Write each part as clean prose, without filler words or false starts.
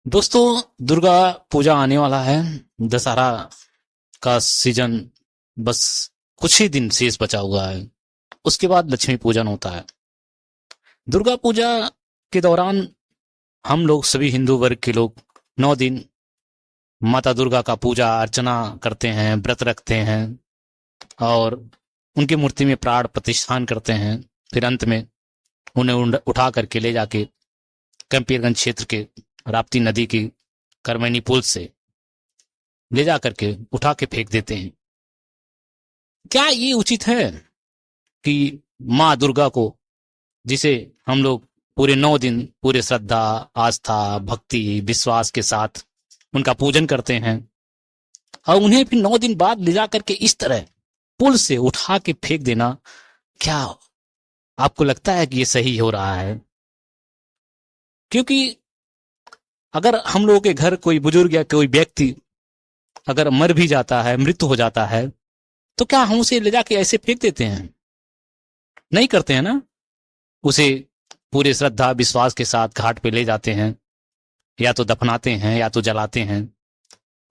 दोस्तों, दुर्गा पूजा आने वाला है। दशहरा का सीजन बस कुछ ही दिन शेष बचा हुआ है। उसके बाद लक्ष्मी पूजन होता है। दुर्गा पूजा के दौरान हम लोग सभी हिंदू वर्ग के लोग 9 दिन माता दुर्गा का पूजा अर्चना करते हैं, व्रत रखते हैं और उनकी मूर्ति में प्राण प्रतिष्ठान करते हैं। फिर अंत में उन्हें उठा करके ले जाके कैंपियरगंज क्षेत्र के राप्ती नदी की करमैनी पुल से ले जा करके उठा के फेंक देते हैं। क्या ये उचित है कि माँ दुर्गा को, जिसे हम लोग पूरे 9 दिन पूरे श्रद्धा, आस्था, भक्ति, विश्वास के साथ उनका पूजन करते हैं, और उन्हें फिर 9 दिन बाद ले जा करके इस तरह पुल से उठा के फेंक देना, क्या आपको लगता है कि ये सही हो रहा है? क्योंकि अगर हम लोगों के घर कोई बुजुर्ग या कोई व्यक्ति अगर मर भी जाता है, मृत्यु हो जाता है, तो क्या हम उसे ले जाके ऐसे फेंक देते हैं? नहीं करते हैं ना। उसे पूरे श्रद्धा विश्वास के साथ घाट पे ले जाते हैं, या तो दफनाते हैं या तो जलाते हैं,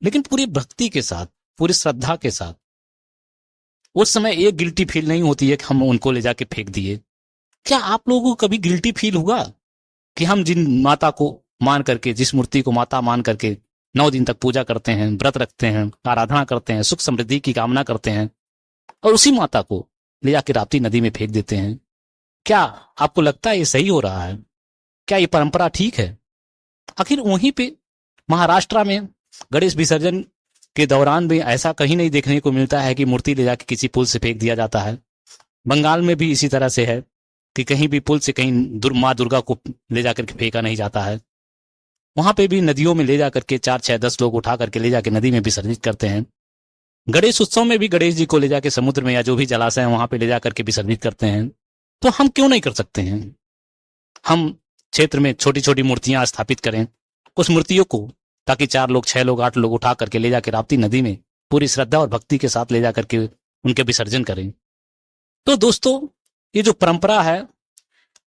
लेकिन पूरी भक्ति के साथ, पूरी श्रद्धा के साथ। उस समय एक गिल्टी फील नहीं होती है कि हम उनको ले जाके फेंक दिए। क्या आप लोगों को कभी गिल्टी फील हुआ कि हम जिन माता को मान करके, जिस मूर्ति को माता मान करके 9 दिन तक पूजा करते हैं, व्रत रखते हैं, आराधना करते हैं, सुख समृद्धि की कामना करते हैं, और उसी माता को ले जाके राप्ती नदी में फेंक देते हैं? क्या आपको लगता है ये सही हो रहा है? क्या ये परंपरा ठीक है? आखिर वहीं पे महाराष्ट्र में गणेश विसर्जन के दौरान भी ऐसा कहीं नहीं देखने को मिलता है कि मूर्ति ले जाके किसी पुल से फेंक दिया जाता है। बंगाल में भी इसी तरह से है कि कहीं भी पुल से कहीं माँ दुर्गा को ले जाकर के फेंका नहीं जाता है। वहां पे भी नदियों में ले जाकर के 4, 6, 10 लोग उठा करके ले जाके नदी में विसर्जित करते हैं। गणेश उत्सव में भी गणेश जी को ले जाके समुद्र में या जो भी जलाशय है वहां पे ले जाकर के विसर्जित करते हैं। तो हम क्यों नहीं कर सकते हैं? हम क्षेत्र में छोटी छोटी मूर्तियां स्थापित करें, उस मूर्तियों को, ताकि 4 लोग, 6 लोग, 8 लोग उठा करके ले जाके राप्ती नदी में पूरी श्रद्धा और भक्ति के साथ ले जाकर के उनके विसर्जन करें। तो दोस्तों, ये जो परंपरा है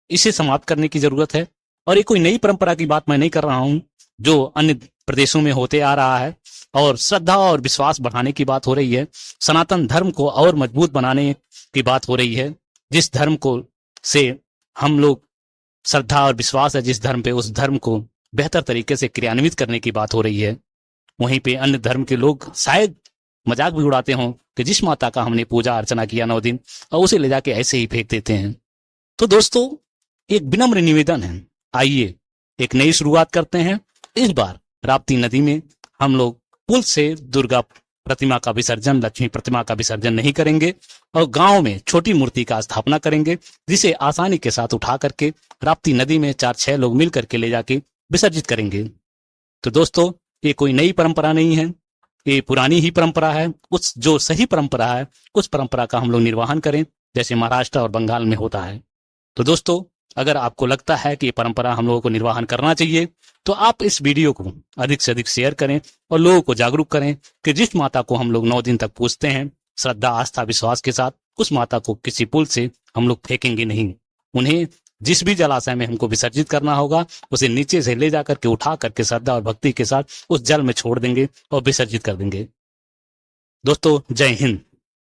इसे समाप्त करने की जरूरत है। और ये कोई नई परंपरा की बात मैं नहीं कर रहा हूं, जो अन्य प्रदेशों में होते आ रहा है, और श्रद्धा और विश्वास बढ़ाने की बात हो रही है। सनातन धर्म को और मजबूत बनाने की बात हो रही है। जिस धर्म को से हम लोग श्रद्धा और विश्वास है जिस धर्म पे, उस धर्म को बेहतर तरीके से क्रियान्वित करने की बात हो रही है। वहीं पे अन्य धर्म के लोग शायद मजाक भी उड़ाते हों कि जिस माता का हमने पूजा अर्चना किया 9 दिन, और उसे ले जाके ऐसे ही फेंक देते हैं। तो दोस्तों, एक विनम्र निवेदन है, आइए एक नई शुरुआत करते हैं। इस बार राप्ती नदी में हम लोग पुल से दुर्गा प्रतिमा का विसर्जन, लक्ष्मी प्रतिमा का विसर्जन नहीं करेंगे, और गांव में छोटी मूर्ति का स्थापना करेंगे, जिसे आसानी के साथ उठा करके राप्ती नदी में 4, 6 लोग मिल करके ले जाके विसर्जित करेंगे। तो दोस्तों, ये कोई नई परंपरा नहीं है, ये पुरानी ही परंपरा है। उस जो सही परंपरा है, उस परंपरा का हम लोग निर्वहन करें, जैसे महाराष्ट्र और बंगाल में होता है। तो दोस्तों, अगर आपको लगता है कि ये परंपरा हम लोगों को निर्वहन करना चाहिए, तो आप इस वीडियो को अधिक से अधिक शेयर करें और लोगों को जागरूक करें कि जिस माता को हम लोग 9 दिन तक पूजते हैं श्रद्धा, आस्था, विश्वास के साथ, उस माता को किसी पुल से हम लोग फेंकेंगे नहीं। उन्हें जिस भी जलाशय में हमको विसर्जित करना होगा, उसे नीचे से ले जाकर के उठा करके श्रद्धा और भक्ति के साथ उस जल में छोड़ देंगे और विसर्जित कर देंगे। दोस्तों, जय हिंद।